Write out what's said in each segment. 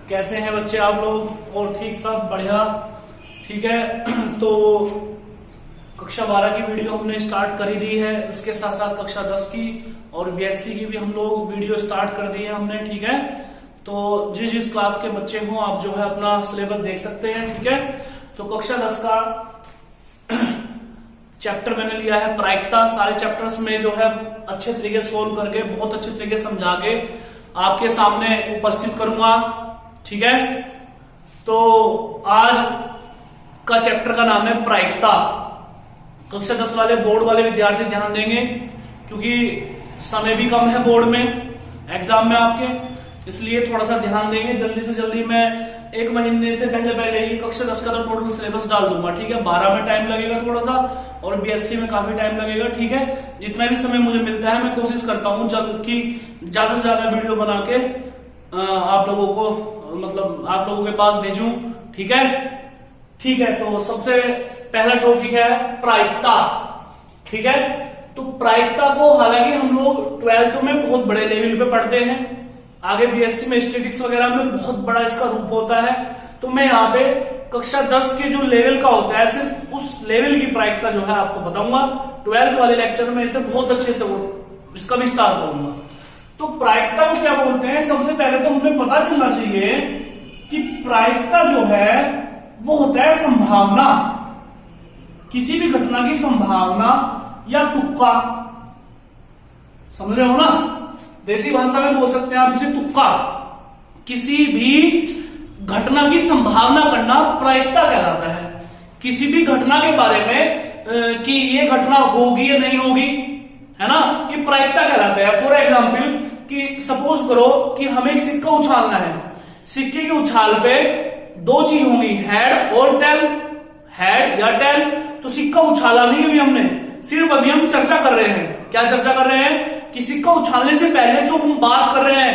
कैसे हैं बच्चे आप लोग? और ठीक, सब बढ़िया, ठीक है। तो कक्षा 12 की वीडियो हमने स्टार्ट कर ही दी है, उसके साथ साथ कक्षा 10 की और बीएससी की भी हम लोग वीडियो स्टार्ट कर दी है हमने, ठीक है। तो जिस जिस क्लास के बच्चे हो आप जो है अपना सिलेबस देख सकते हैं, ठीक है। तो कक्षा 10 का चैप्टर मैंने लिया है प्रायिकता। सारे चैप्टर्स में जो है अच्छे तरीके सोल्व करके, बहुत अच्छे तरीके समझा के आपके सामने उपस्थित करूंगा, ठीक है। तो आज का चैप्टर का नाम है प्रायिकता। कक्षा 10 वाले बोर्ड वाले विद्यार्थी ध्यान देंगे, क्योंकि समय भी कम है बोर्ड में, एग्जाम में आपके, इसलिए थोड़ा सा ध्यान देंगे। जल्दी से जल्दी मैं 1 महीने से पहले ही कक्षा 10 का तो टोटल सिलेबस डाल दूंगा, ठीक है। 12 में टाइम लगेगा थोड़ा सा और बीएससी में काफी टाइम लगेगा, ठीक है। जितना भी समय मुझे मिलता है मैं कोशिश करता हूँ कि ज्यादा से ज्यादा वीडियो बना के आप लोगों को, मतलब आप लोगों के पास भेजूं, ठीक है। ठीक है, तो सबसे पहला टॉपिक है प्रायिकता, ठीक है। तो प्रायिकता को हालांकि हम लोग 12th में बहुत बड़े लेवल पे पढ़ते हैं, आगे बीएससी में स्टैटिस्टिक्स वगैरह में बहुत बड़ा इसका रूप होता है। तो मैं यहाँ पे कक्षा 10 के जो लेवल का होता है सिर्फ उस लेवल की प्रायिकता जो है आपको बताऊंगा। 12th वाले लेक्चर में इसे बहुत अच्छे से इसका विस्तार करूंगा। तो प्रायिकता को क्या बोलते हैं? सबसे पहले तो हमें पता चलना चाहिए कि प्रायिकता जो है वो होता है संभावना, किसी भी घटना की संभावना या तुक्का, समझ रहे हो ना। देसी भाषा में बोल सकते हैं आप इसे तुक्का। किसी भी घटना की संभावना करना प्रायिकता कहलाता है। किसी भी घटना के बारे में कि ये घटना होगी या नहीं होगी, है ना, ये प्रायिकता कहलाता है। फॉर एग्जाम्पल कि सपोज करो कि हमें एक सिक्का उछालना है, सिक्के के उछाल पे 2 चीज होंगी, हेड और टेल, हेड या टेल। तो सिक्का उछाला नहीं अभी हमने, सिर्फ अभी हम चर्चा कर रहे हैं। क्या चर्चा कर रहे हैं? कि सिक्का उछालने से पहले जो हम बात कर रहे हैं,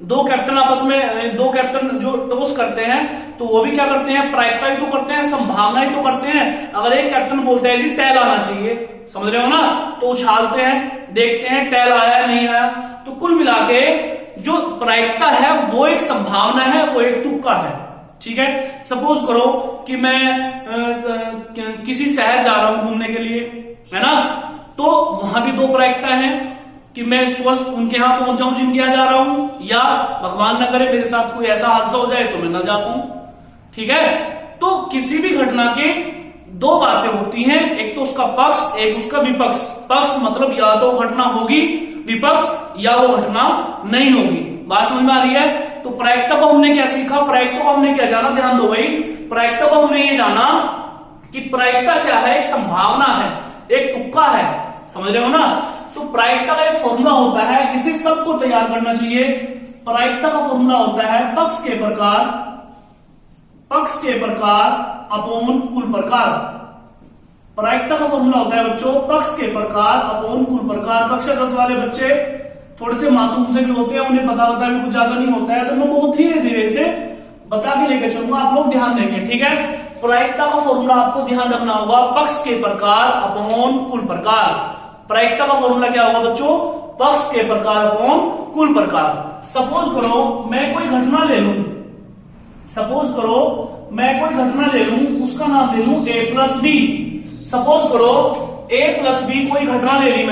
2 कैप्टन आपस में, 2 कैप्टन जो टॉस करते हैं, तो वो भी क्या करते हैं? प्रायिकता ही तो करते हैं, संभावना ही तो करते हैं। अगर एक कैप्टन बोलता है जी टेल आना चाहिए, समझ रहे हो ना, तो उछालते हैं, देखते हैं टेल आया है नहीं आया। तो कुल मिला के जो प्रायिकता है वो एक संभावना है, वो एक तुक्का है, ठीक है। सपोज करो कि मैं किसी शहर जा रहा हूं घूमने के लिए, है ना, तो वहां भी 2 प्रायिकता है कि मैं स्वस्थ उनके यहां पहुंच जाऊं जिनके यहां जा रहा हूं, या भगवान न करे मेरे साथ कोई ऐसा हादसा हो जाए तो मैं ना जा पाऊं, ठीक है। तो किसी भी घटना के 2 बातें होती हैं, एक तो उसका पक्ष, एक उसका विपक्ष। पक्ष मतलब या तो घटना होगी, विपक्ष या वो घटना नहीं होगी। बात समझ में आ रही है? तो प्रायिकता को हमने क्या सीखा, प्रायिकता को हमने क्या जाना, ध्यान दो भाई। प्रायिकता को हमने ये जाना कि प्रायिकता क्या है? एक संभावना है, एक तुक्का है, समझ रहे हो ना। तो प्रायिकता का एक फॉर्मूला होता है, इसे सबको तैयार करना चाहिए। प्रायिकता का फॉर्मूला होता है पक्ष के प्रकार अपॉन कुल प्रकार। प्रायिकता का फॉर्मूला होता है बच्चों पक्ष के प्रकार अपॉन कुल प्रकार। कक्षा 10 वाले बच्चे थोड़े से मासूम से भी होते हैं, उन्हें पता भी कुछ ज्यादा नहीं होता है, तो मैं बहुत धीरे धीरे इसे बता के लेकर चलूंगा, आप लोग ध्यान देंगे, ठीक है। प्रायिकता का फॉर्मूला आपको ध्यान रखना होगा, पक्ष के प्रकार अपॉन कुल प्रकार। प्रायिकता का फॉर्मूला क्या होगा बच्चों? पक्ष के प्रकार अपॉन कुल प्रकार। सपोज करो मैं कोई घटना ले लूं, उसका नाम ले लूं A+B। सपोज करो A+B कोई घटना ले ली,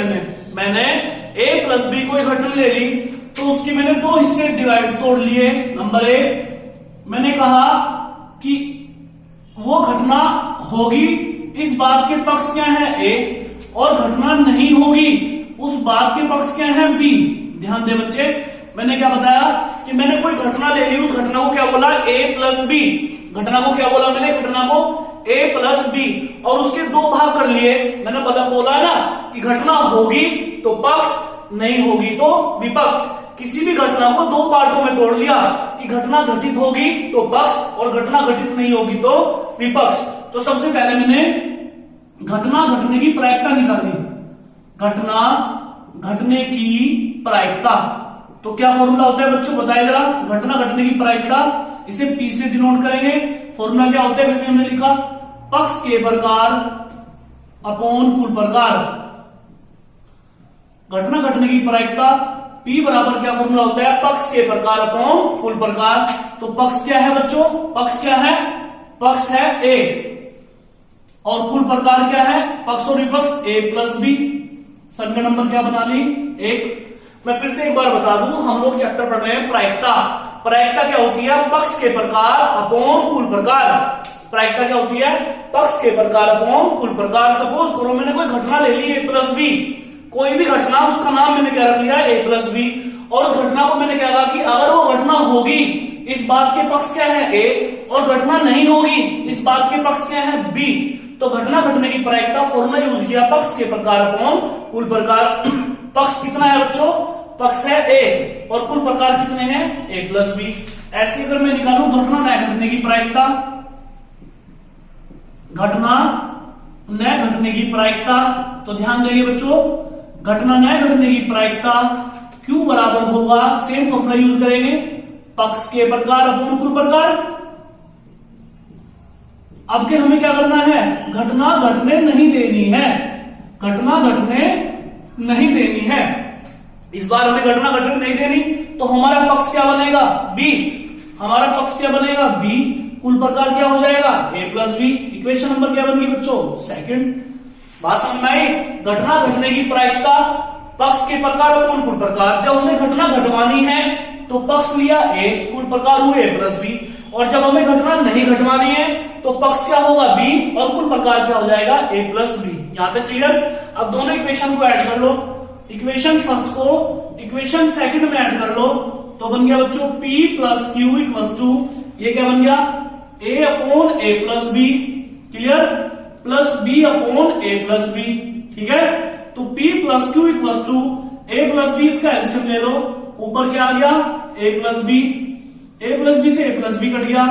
मैंने A+B कोई घटना ले ली, तो उसकी मैंने 2 हिस्से तोड़ लिए। नंबर 1, मैंने कहा कि वो घटना होगी, इस बात के पक्ष क्या है A, और घटना नहीं होगी उस बात के पक्ष क्या है B। ध्यान दे बच्चे, मैंने क्या बताया कि मैंने कोई घटना ले ली, उस घटना को क्या बोला? A+B। घटना को क्या बोला मैंने? घटना को A+B, और उसके 2 भाग कर लिए। मैंने बोला है ना कि घटना होगी तो पक्ष, नहीं होगी तो विपक्ष। किसी भी घटना को 2 पार्टों में तोड़ लिया कि घटना घटित होगी तो पक्ष और घटना घटित नहीं होगी तो विपक्ष। तो सबसे पहले मैंने घटना घटने की प्रायिकता निकाली, घटना घटने की प्रायिकता। तो क्या फॉर्मूला होता है बच्चों, बताइए जरा। घटना घटने की प्रायिकता, इसे P से डिनोट करेंगे। फॉर्मूला क्या होता है, हमने लिखा पक्ष के प्रकार अपॉन कुल प्रकार। घटना घटने की प्रायिकता P बराबर क्या फॉर्मूला होता है, पक्ष के प्रकार अपॉन कुल प्रकार। तो पक्ष क्या है बच्चों, पक्ष क्या है, पक्ष है A और कुल प्रकार क्या है, पक्ष और विपक्ष A प्लस B। संख्या नंबर क्या बना ली, 1। मैं फिर से एक बार बता दूं, हम लोग चैप्टर पढ़ रहे हैं प्रायिकता। प्रायिकता क्या होती है, पक्ष के प्रकार अपॉन कुल प्रकार। प्रायिकता क्या होती है, पक्ष के प्रकार अपॉन कुल प्रकार। सपोज करो मैंने कोई घटना ले ली A प्लस B, कोई भी घटना, उसका नाम मैंने क्या रख लिया, A प्लस B, और उस घटना को मैंने क्या कहा कि अगर वो घटना होगी इस बात के पक्ष क्या है A, और घटना नहीं होगी इस बात के पक्ष क्या है B। तो घटना घटने की प्रायिकता फॉर्मूला यूज किया, पक्ष के प्रकार अपॉन कुल प्रकार। पक्ष कितना है बच्चों, पक्ष है A और कुल प्रकार कितने हैं, A प्लस B। ऐसे अगर मैं निकालूं घटना न घटने की प्रायिकता, घटना न घटने की प्रायिकता, तो ध्यान देंगे बच्चों, घटना न घटने की प्रायिकता Q बराबर होगा, सेम फॉर्मूला यूज करेंगे, पक्ष के प्रकार अपॉन कुल प्रकार। अब के हमें क्या करना है, घटना घटने नहीं देनी है, घटना घटने नहीं देनी है। इस बार हमें घटना घटने नहीं देनी, तो हमारा पक्ष क्या बनेगा, B। हमारा पक्ष क्या बनेगा, B। कुल प्रकार क्या हो जाएगा, A plus B। Equation number क्या बनेगी बच्चों, सेकंड। बात समझ में आई। घटना घटने की प्रायिकता पक्ष के प्रकार अपॉन कुल प्रकार। जब हमें घटना घटवानी है तो पक्ष लिया A, कुल प्रकार हुए A प्लस B, और जब हमें घटना नहीं घटवानी है तो पक्ष क्या होगा B और कुल प्रकार क्या हो जाएगा A प्लस B। यहां तक क्लियर। अब दोनों इक्वेशन को ऐड कर लो, इक्वेशन फर्स्ट को इक्वेशन सेकंड में ऐड कर लो, तो बन गया बच्चों P plus Q equal to, ये क्या बन गया, A upon A plus B, clear, plus B upon A plus B। ठीक है, तो P plus Q equal to A plus B, इसका एलसीएम ले लो, ऊपर क्या आ गया, A plus B, A plus B से A प्लस B कट गया,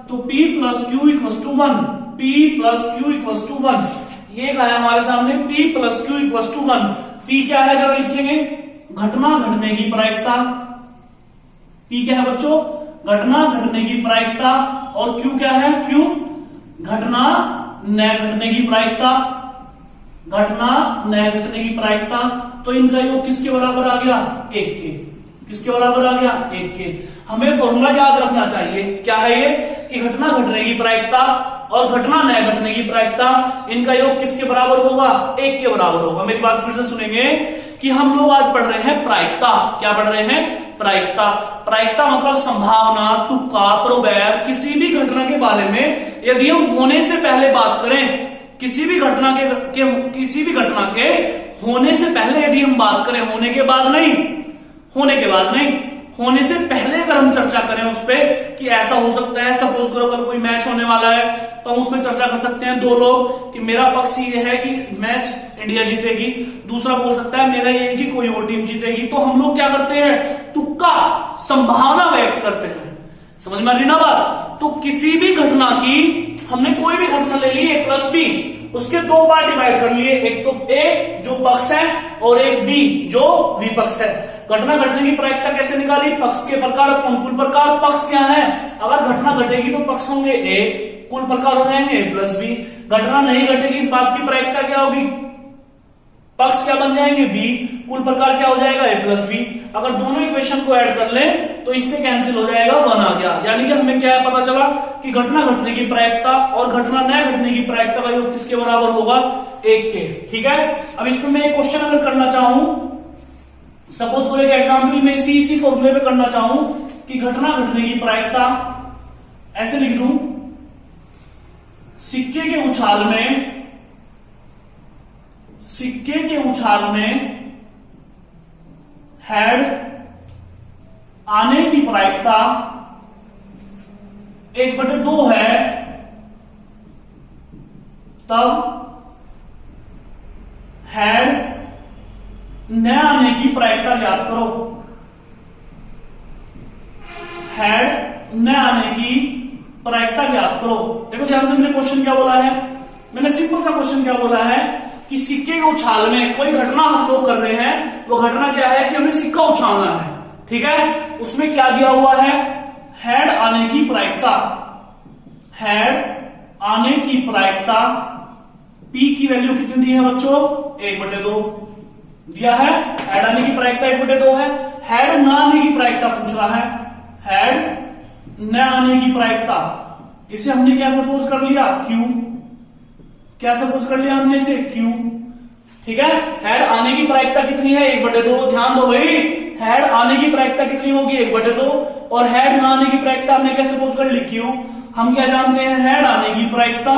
तो P plus Q equal to 1, P plus Q equal to 1। ये आया हमारे सामने P plus Q equal to 1। P क्या है जरा लिखेंगे, घटना घटने की प्रायिकता। P क्या है बच्चों, घटना घटने की प्रायिकता, और Q क्या है, Q घटना न घटने की प्रायिकता, घटना न घटने की प्रायिकता। तो इनका योग किसके बराबर आ गया, 1 के। किसके बराबर आ गया, 1 के। हमें फॉर्मूला याद रखना चाहिए, क्या है ये, कि घटना घटने की प्रायिकता और घटना न घटने की प्रायिकता, इनका योग किसके बराबर होगा, 1 के बराबर होगा। मेरी बात फिर से सुनेंगे कि हम लोग आज पढ़ रहे हैं प्रायिकता। क्या पढ़ रहे हैं, प्रायिकता। प्रायिकता मतलब संभावना, तुक्का, प्रोबैब, किसी भी घटना के बारे में यदि हम होने से पहले बात करें, किसी भी घटना किसी भी घटना के होने से पहले यदि हम बात करें, होने के बाद नहीं, होने के बाद नहीं, होने से पहले अगर हम चर्चा करें उस पे कि ऐसा हो सकता है, सपोज करो कल कोई मैच होने वाला है तो हम उसमें चर्चा कर सकते हैं, दो लोग, कि मेरा पक्ष ये है कि मैच इंडिया जीतेगी, दूसरा बोल सकता है मेरा ये है कि कोई और टीम जीतेगी। तो हम लोग क्या करते हैं, तुक्का, संभावना व्यक्त करते हैं। समझ में आ रही ना बात। तो किसी भी घटना की, हमने कोई भी घटना ले ली A प्लस B, उसके दो पार्ट डिवाइड कर लिए, एक तो A जो पक्ष है और एक B जो विपक्ष है। घटना घटने की प्रायिकता कैसे निकाली, पक्ष के प्रकार अपॉन कुल प्रकार। पक्ष क्या है, अगर घटना घटेगी तो पक्ष होंगे A, कुल प्रकार हो जाएंगे A प्लस B। घटना नहीं घटेगी इस बात की प्रायिकता क्या होगी, पक्ष क्या बन जाएंगे B, कुल प्रकार क्या हो जाएगा A प्लस B। अगर दोनों इक्वेशन को ऐड कर लें तो इससे कैंसिल हो जाएगा, 1 आ गया। यानी कि हमें क्या पता चला कि घटना घटने की प्रायिकता और घटना न घटने की प्रायिकता का योग किसके बराबर होगा, 1 के। ठीक है, अब इसमें मैं एक क्वेश्चन अगर करना चाहूं, सपोज को एक एग्जाम्पल में इसी फॉर्मूले पे करना चाहूं कि घटना घटने की प्रायिकता ऐसे लिख दूं, सिक्के के उछाल में हेड आने की प्रायिकता 1/2 है, तब हेड न आने की प्रायिकता ज्ञात करो। हेड न आने की प्रायिकता ज्ञात करो। देखो ध्यान से, मैंने क्वेश्चन क्या बोला है, मैंने सिंपल सा क्वेश्चन क्या बोला है कि सिक्के के उछाल में कोई घटना हम लोग कर रहे हैं, वो घटना क्या है कि हमें सिक्का उछालना है। ठीक है, उसमें क्या दिया हुआ है, हेड आने की प्रायिकता, हेड आने की प्रायिकता P की वैल्यू कितनी दी है बच्चों, 1/2। दिया है। हेड आने की प्रायिकता 1/2 है। हेड ना आने की प्रायिकता पूछ रहा है, हेड न आने की प्रायिकता, इसे हमने क्या सपोज कर लिया, क्यू। क्या सपोज कर लिया हमने इसे, क्यू। ठीक है, हेड आने की प्रायिकता कितनी है, 1/2। ध्यान दो भाई, हेड आने की प्रायिकता कितनी होगी, 1/2। और हेड ना आने की प्रायिकता हमने क्या सपोज कर ली, क्यू। हम क्या जानते हैं, हेड आने की प्रायिकता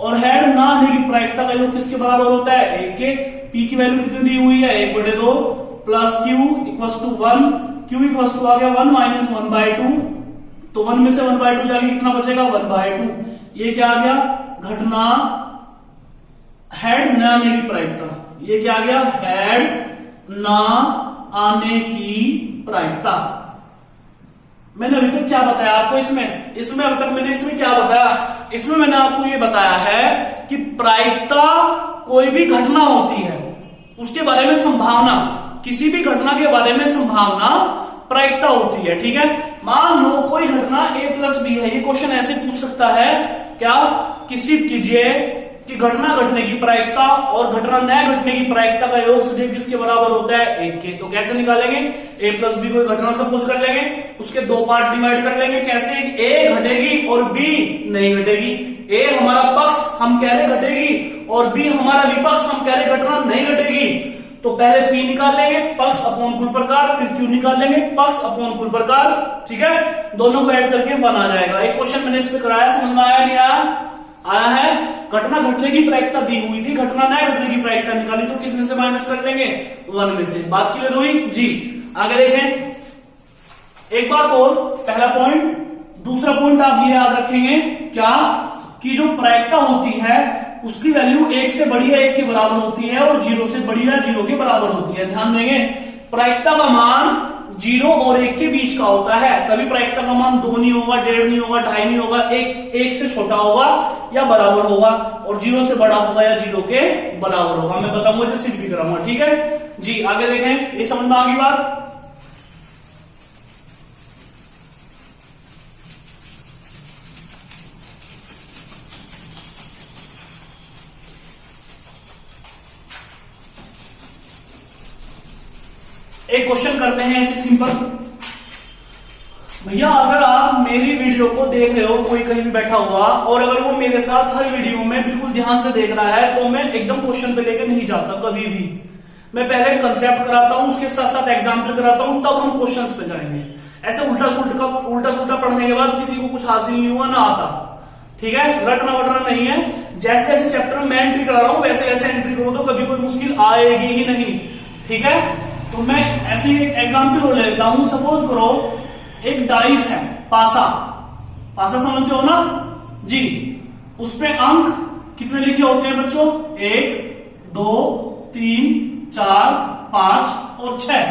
और हेड ना आने की प्रायिकता का योग किसके बराबर होता है, 1 के। पी की वैल्यू कितनी दी हुई है, 1/2 plus Q equal to 1। Q equal to आ गया 1 माइनस 1/2, तो 1 में से 1/2 जाके कितना बचेगा, 1/2। ये क्या आ गया, घटना हेड न आने की प्रायिकता। ये क्या आ गया, हेड ना आने की प्रायिकता। मैंने अभी तक क्या बताया आपको इसमें अभी तक मैंने इसमें क्या बताया, इसमें मैंने आपको ये बताया है कि प्रायिकता कोई भी घटना होती है उसके बारे में संभावना, किसी भी घटना के बारे में संभावना प्रायिकता होती है। ठीक है, मान लो कोई घटना a+b है, ये क्वेश्चन ऐसे पूछ सकता है क्या, किसी कीजिए कि घटना घटने की प्रायिकता और घटना न घटने की प्रायिकता का योग सीधे किसके बराबर होता है, 1 के। तो कैसे निकालेंगे, a+b कोई घटना सपोज कर लेंगे, उसके 2 पार्ट डिवाइड कर लेंगे। कैसे, a घटेगी और b नहीं घटेगी। a हमारा पक्ष हम कह रहे घटेगी और b हमारा विपक्ष हम कह रहे घटना नहीं घटेगी। तो पहले p निकाल लेंगे, पक्ष अपॉन कुल प्रकार, फिर q निकाल लेंगे, पक्ष अपॉन कुल प्रकार। ठीक है, दोनों को ऐड करके 1 आ जाएगा। एक क्वेश्चन मैंने इस पे कराया, समझ में आया नहीं आया है। घटना घटने की प्रायिकता दी हुई थी, घटना न घटने की प्रायिकता निकाली, तो किस में से माइनस कर लेंगे, 1 में से। बात क्लियर हुई जी। आगे देखें एक बात और, पहला पॉइंट। दूसरा पॉइंट आप ये याद रखेंगे क्या, कि जो प्रायिकता होती है उसकी वैल्यू 1 से बड़ी है 1 के बराबर होती है और 0 से बड़ी है 0 के बराबर होती है। ध्यान देंगे, प्रायिकता का मान 0 और 1 के बीच का होता है। कभी प्रायिकता का मान 2 नहीं होगा, 1.5 नहीं होगा, 2.5 नहीं होगा, 1 से छोटा होगा या बराबर होगा, और 0 से बड़ा होगा या 0 के बराबर होगा। मैं बताऊंगा, इसे सिद्ध भी कराऊंगा। ठीक है जी, आगे देखें, ये समझ में आ गई बात। एक क्वेश्चन करते हैं ऐसे सिंपल। भैया अगर आप मेरी वीडियो को देख रहे हो, कोई कहीं भी बैठा हुआ, और अगर वो मेरे साथ हर वीडियो में बिल्कुल ध्यान से देख रहा है, तो मैं एकदम क्वेश्चन पे लेकर नहीं जाता कभी भी। मैं पहले कंसेप्ट कराता हूं, उसके साथ साथ एग्जाम्पल कराता हूं, तब हम क्वेश्चंस पे जाएंगे। ऐसे उल्टा सुल्टा पढ़ने के बाद किसी को कुछ हासिल नहीं हुआ, ना आता। ठीक है, रटना वटना नहीं है। जैसे जैसे चैप्टर में मैं एंट्री करा रहा हूं वैसे वैसे एंट्री करो, तो कभी कोई मुश्किल आएगी ही नहीं। ठीक है, तो मैं ऐसे ही एक एग्जाम्पल हो लेता हूं। सपोज करो एक डाइस है, पासा समझते हो ना जी। उसपे अंक कितने लिखे होते हैं बच्चों, 1 2 3 4 5 और 6,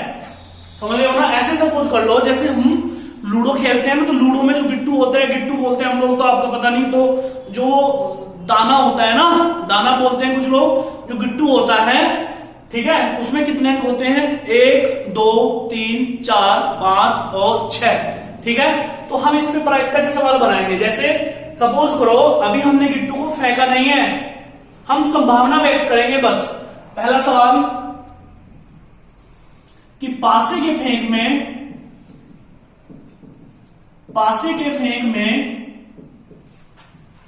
समझ रहे हो ना। ऐसे सपोज कर लो जैसे हम लूडो खेलते हैं ना, तो लूडो में जो गिट्टू होता है, गिट्टू बोलते हैं हम लोग, तो आपको पता नहीं, तो जो दाना होता है ना, दाना बोलते हैं कुछ लोग, जो गिट्टू होता है, ठीक है, उसमें कितने अंक होते हैं, 1 2 3 4 5 और 6। ठीक है, तो हम इस पे प्रायिकता के सवाल बनाएंगे। जैसे सपोज करो अभी हमने गिट्टू को फेंका नहीं है, हम संभावना व्यक्त करेंगे बस। पहला सवाल कि पासे के फेंक में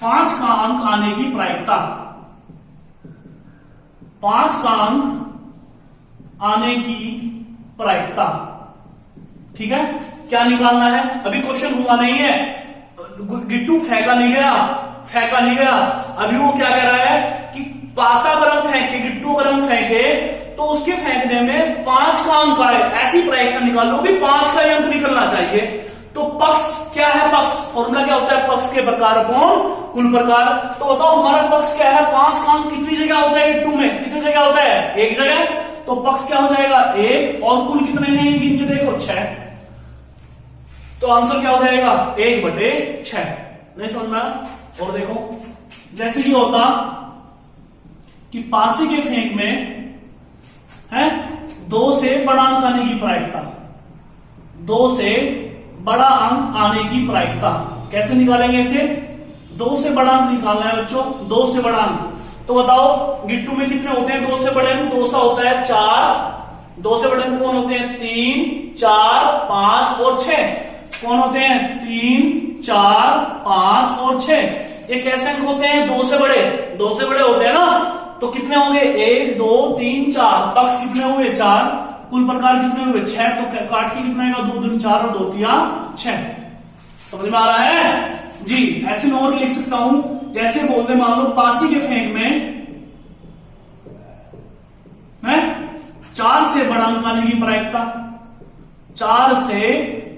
5 का अंक आने की प्रायिकता, 5 का अंक आने की प्रायिकता। ठीक है, क्या निकालना है, अभी क्वेश्चन हुआ नहीं है, गिट्टू फेंका नहीं गया। अभी वो क्या कह रहा है कि पासा अगर हम फेंके, गिट्टू अगर हम फेंके, तो उसके फेंकने में 5 का अंक आए, ऐसी प्रायिकता निकाल लो कि 5 का ही अंक निकलना चाहिए। तो पक्ष क्या है, पक्ष फॉर्मूला क्या होता है, पक्ष के प्रकार अपॉन कुल प्रकार। तो बताओ हमारा पक्ष क्या है, 5 का अंक कितनी जगह होता है गिट्टू में, कितनी जगह होता है, 1 जगह। तो पक्ष क्या हो जाएगा, 1, और कुल कितने हैं ये गिन के देखो, 6। तो आंसर क्या हो जाएगा, 1/6। नहीं समझ में आया। और देखो जैसे ही होता कि पासे के फेंक में है 2 से बड़ा अंक आने की प्रायिकता, 2 से बड़ा अंक आने की प्रायिकता कैसे निकालेंगे इसे, 2 से बड़ा अंक निकालना है बच्चों, 2 से बड़ा अंक। तो बताओ गिट्टू में कितने होते हैं 2 से बड़े अंक, 2 सा होता है 4, 2 से बड़े अंक कौन होते हैं? 3, 4, 5 और 6। कौन होते हैं? 3, 4, 5 और 6। ये कैसे अंक होते हैं? 2 से बड़े होते हैं ना, तो कितने होंगे? 1, 2, 3, 4। पक्ष कितने हुए? 4। कुल प्रकार कितने हुए? 6। तो काट के कितना आएगा? 2 दूनी 4 और 2 तिया 6। समझ में आ रहा है जी? ऐसे मैं और लिख सकता हूं, जैसे बोलते मान लो पासी के फेंक में 4 से बड़ा अंक आने की प्रायिकता। 4 से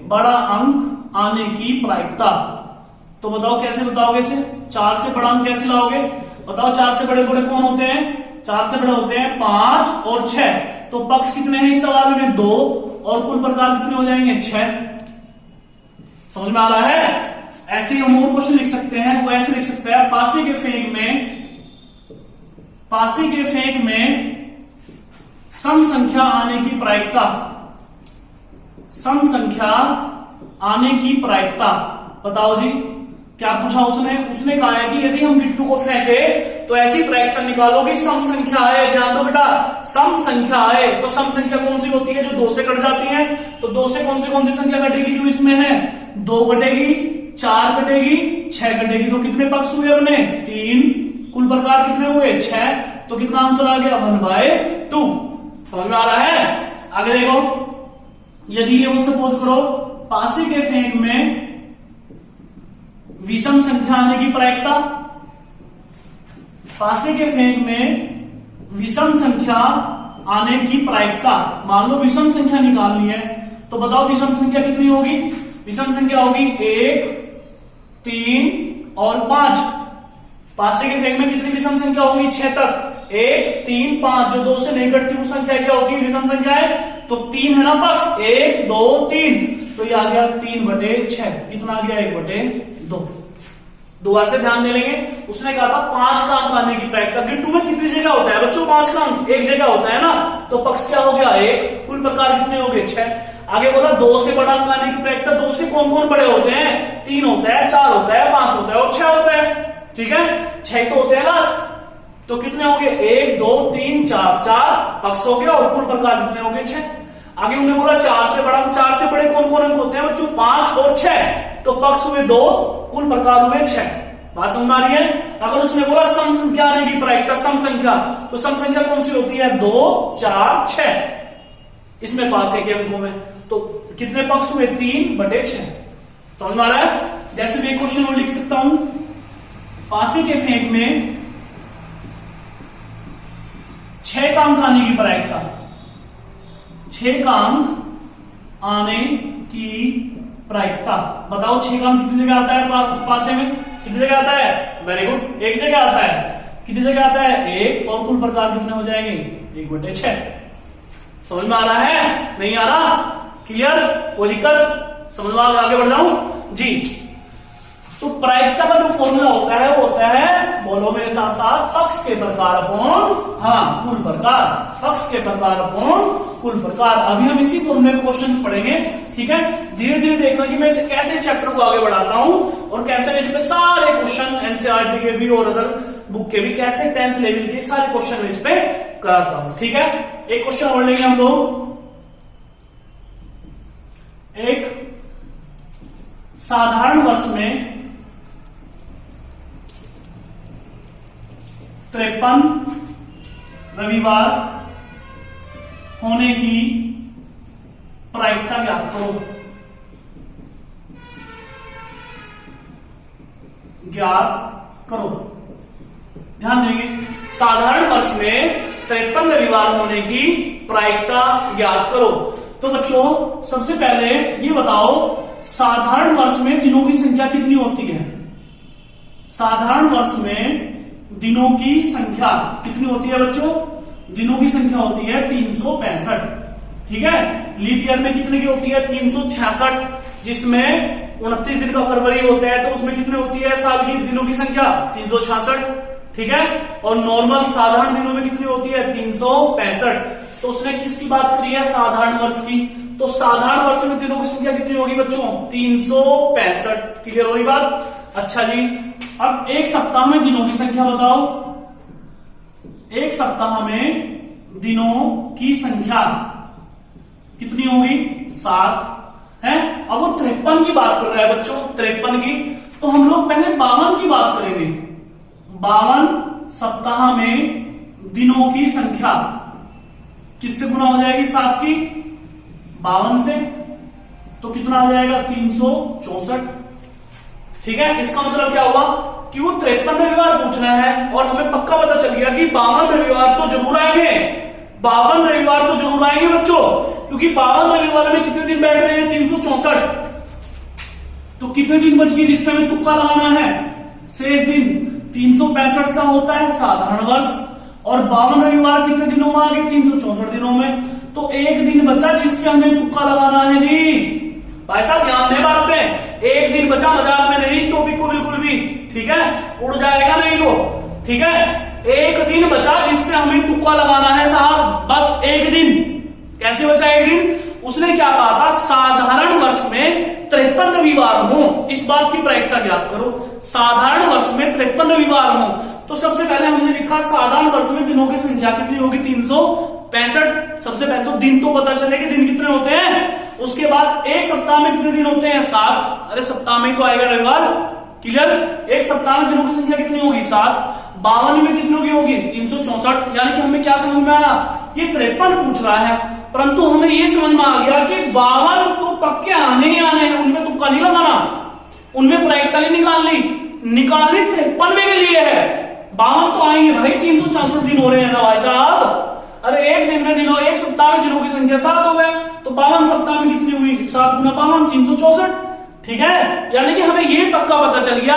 बड़ा अंक आने की प्रायिकता। तो बताओ कैसे बताओगे इसे? 4 से बड़ा अंक कैसे लाओगे? बताओ 4 से बड़े कौन होते हैं? 4 से बड़े होते हैं 5 और 6। तो पक्ष कितने हैं इस सवाल में? 2। और कुल प्रकार कितने हो जाएंगे? 6। समझ में आ रहा है? ऐसे ही हम और क्वेश्चन लिख सकते हैं। वो ऐसे लिख सकते हैं, पासी के फेंक में सम संख्या आने की प्रायिकता। सम संख्या आने की प्रायिकता। बताओ जी क्या पूछा उसने कहा है कि यदि हम बिट्टू को फेंके तो ऐसी प्रायिकता निकालो कि सम संख्या आए। ध्यान दो बेटा, सम संख्या आए। तो सम संख्या कौन सी होती है? जो 2 से कट जाती है। तो 2 से कौन सी संख्या कटेगी जो इसमें है? 2 कटेगी, 4 कटेगी, 6 कटेगी। तो कितने पक्ष हुए अपने? 3। कुल प्रकार कितने हुए? 6। तो कितना आंसर आ गया? 1/2। समझ में आ रहा है? आगे देखो, यदि ये वो सपोज करो पासी के फेंक में विषम संख्या आने की प्रायिकता। पासे के फेंक में विषम संख्या आने की प्रायिकता। मान लो विषम संख्या निकालनी है, तो बताओ विषम संख्या कितनी होगी? विषम संख्या होगी 1, 3 और 5। पासे के फेंक में कितनी विषम संख्या होगी? 6 तक। 1, 3, 5। जो 2 से नहीं कटती वो संख्या क्या होती है? विषम संख्या है। तो 3 है ना पक्ष? 1, 2, 3। तो ये आ गया 3/6। कितना आ गया? 1/2। दोबारा से ध्यान दे लेंगे। उसने कहा था 5 का अंक आने की प्रायिकता। बिट्टू में कितनी जगह होता है बच्चों? 5 का अंक एक जगह होता है ना, तो पक्ष क्या हो गया? 1। कुल प्रकार कितने हो गए? 6। आगे बोला 2 से बड़ा अंक आने की प्रायिकता। 2 से कौन कौन बड़े होते हैं? 3 होता है, 4 होता है, 5 होता है और 6 होता है। ठीक है, 6 तो होते हैं लास्ट। तो कितने हो गए? 1, 2, 3, 4। 4 पक्ष हो गया और कुल प्रकार कितने हो गए? 6। आगे उन्होंने बोला 4 से बड़ा। 4 से बड़े कौन कौन अंक होते हैं बच्चों? 5 और 6। तो पक्ष हुए 2, कुल प्रकार हुए 6। बात समझ आ रही है? अगर उसने बोला सम संख्या आने की प्रायिकता, सम संख्या, तो सम संख्या कौन सी होती है? 2, 4, 6। इसमें पासे के अंकों में तो कितने पक्ष हुए? 3/6। समझ में आ रहा है? जैसे मैं क्वेश्चन और लिख सकता हूं, पासे के फेंक में 6 का अंक आने की प्रायिकता। 6 का अंक आने की प्रायिकता। बताओ 6 का अंक कितनी जगह आता है? पासे में कितनी जगह आता है? वेरी गुड, एक जगह आता है। कितनी जगह आता है? 1। और कुल प्रकार कितने हो जाएंगे? 1/6। समझ में आ रहा है? नहीं आ रहा? क्लियर? कोई दिक्कत? समझ में आगे बढ़ जाऊं जी। तो प्रायिकता का जो फॉर्मूला होता है वो होता है, बोलो मेरे साथ साथ, पक्ष के प्रकार अपॉन कुल प्रकार। पक्ष के प्रकार अपॉन कुल प्रकार। अभी हम इसी फॉर्मूले में क्वेश्चन पढ़ेंगे। ठीक है, धीरे धीरे देखना कि मैं इसे कैसे चैप्टर को आगे बढ़ाता हूं और कैसे मैं इसमें सारे क्वेश्चन एनसीईआरटी के भी और अदर बुक के भी कैसे 10th लेवल के सारे क्वेश्चन इस पे कराता हूं। ठीक है, एक क्वेश्चन और लेंगे हम लोग। एक साधारण वर्ष में 53 रविवार होने की प्रायिकता ज्ञात करो। ध्यान देंगे, साधारण वर्ष में 53 रविवार होने की प्रायिकता ज्ञात करो। तो बच्चों सबसे पहले ये बताओ, साधारण वर्ष में दिनों की संख्या कितनी होती है? साधारण वर्ष में दिनों की संख्या कितनी होती है बच्चों? दिनों की संख्या होती है 365। ठीक है, लीप ईयर में कितने की होती है? 366, जिसमें 29 दिन का फरवरी होता है, तो उसमें कितनी होती है साल की दिनों की संख्या? 366। ठीक है, और नॉर्मल साधारण दिनों में कितनी होती है? 365। तो उसने किसकी बात करी है? साधारण वर्ष की। तो साधारण वर्ष में दिनों की संख्या कितनी होगी बच्चों? 365। क्लियर हो रही बात? अच्छा जी, अब एक सप्ताह में दिनों की संख्या बताओ। एक सप्ताह में दिनों की संख्या कितनी होगी 7 है। अब वो 53 की बात कर रहा है बच्चों, 53 की। तो हम लोग पहले 52 की बात करेंगे। 52 सप्ताह में दिनों की संख्या किससे गुना हो जाएगी 7 की 52 से, तो कितना आ जाएगा 364। ठीक है, इसका मतलब क्या हुआ कि वो 53 रविवार पूछ रहा है और हमें पक्का पता चल गया कि 52 रविवार तो जरूर आएंगे, 52 रविवार तो जरूर आएंगे बच्चों, क्योंकि 52 रविवार में कितने दिन बैठ रहे हैं 364। तो कितने दिन बच गए जिसपे हमें तुक्का लगाना है, शेष दिन 365 का होता है साधारण वर्ष, और 52 रविवार कितने दिनों में आ गए 364 दिनों में। तो एक दिन बचा जिसपे हमें तुक्का लगाना है जी। भाई साहब ध्यान दें बात पे, एक दिन बचा, मजाक में नहीं इस टॉपिक को बिल्कुल भी, ठीक है, उड़ जाएगा नहीं वो, ठीक है। एक दिन बचा जिसपे हमें तुक्का लगाना है साहब, बस एक दिन। कैसे बचा एक दिन? उसने क्या कहा था, साधारण वर्ष में 53 रविवार हो, इस बात की प्रायिकता ज्ञात करो। साधारण वर्ष में 53 रविवार हो, तो सबसे पहले हमने लिखा साधारण वर्ष में दिनों की संख्या कितनी होगी 365। सबसे पहले तो दिन तो पता चले कि दिन कितने होते हैं। उसके बाद एक सप्ताह में कितने दिन होते हैं 7, अरे सप्ताह में ही तो आएगा रविवार, क्लियर। एक सप्ताह में दिनों की संख्या कितनी होगी 7, 52 में कितनी होगी 364। यानी कि हमें क्या समझ में आया, ये 53 पूछ रहा है, परंतु हमें ये समझ में आ गया कि 52 तो पक्के आने ही आने हैं, उनमें तुक्का नहीं लगाना, उनमें प्रायिकता नहीं निकालनी 53 के लिए है। 52 तो आएंगे भाई, 364 दिन हो रहे हैं ना भाई साहब। अरे एक दिन में दिनों, एक सप्ताह में दिनों की संख्या 7 हो गए, तो 52 सप्ताह में कितनी हुई 7 गुना 52 364। ठीक है, यानी कि हमें ये पक्का पता चल गया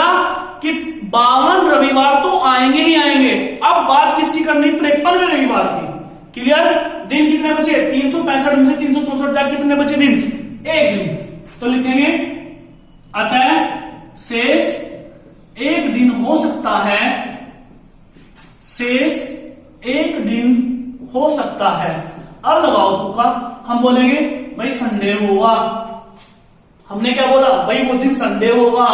कि 52 रविवार तो आएंगे ही आएंगे। अब बात किसकी करनी, 53वें रविवार की, क्लियर। दिन कितने बचे 365 में से 364 जाके कितने बचे दिन, एक दिन। तो लिखेंगे अतः शेष एक दिन हो सकता है, शेष एक दिन हो सकता है। अब लगाओ तुक्का, हम बोलेंगे भाई संडे होगा। हमने क्या बोला भाई, वो दिन संडे होगा,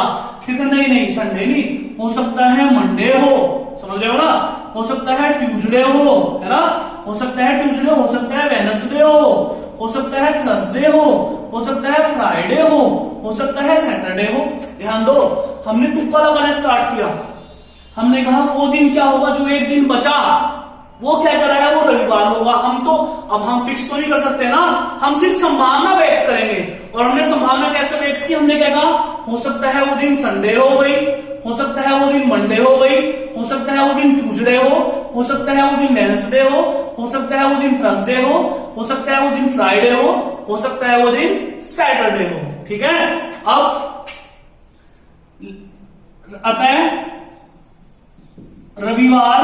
ठीक है। नहीं संडे नहीं हो सकता है, मंडे हो, समझ रहे हो ना, हो सकता है ट्यूसडे हो, है ना, हो सकता है ट्यूसडे, हो सकता है वेडनेसडे हो सकता है थर्सडे हो सकता है फ्राइडे हो सकता है सैटरडे हो। ध्यान दो, हमने तुक्का लगाना स्टार्ट किया। हमने कहा वो दिन क्या होगा जो एक दिन बचा, वो क्या कर रहा है, वो रविवार होगा। हम फिक्स तो नहीं कर सकते ना, हम सिर्फ संभावना व्यक्त करेंगे। और हमने संभावना कैसे व्यक्त की, हमने क्या कहा, हो सकता है वो दिन संडे हो गई, हो सकता है वो दिन मंडे हो गई, हो सकता है वो दिन ट्यूसडे हो सकता है वो दिन वेडनेसडे हो सकता है वो दिन थर्सडे हो सकता है वो दिन फ्राइडे हो सकता है वो दिन सैटरडे हो। ठीक है, अब अतः रविवार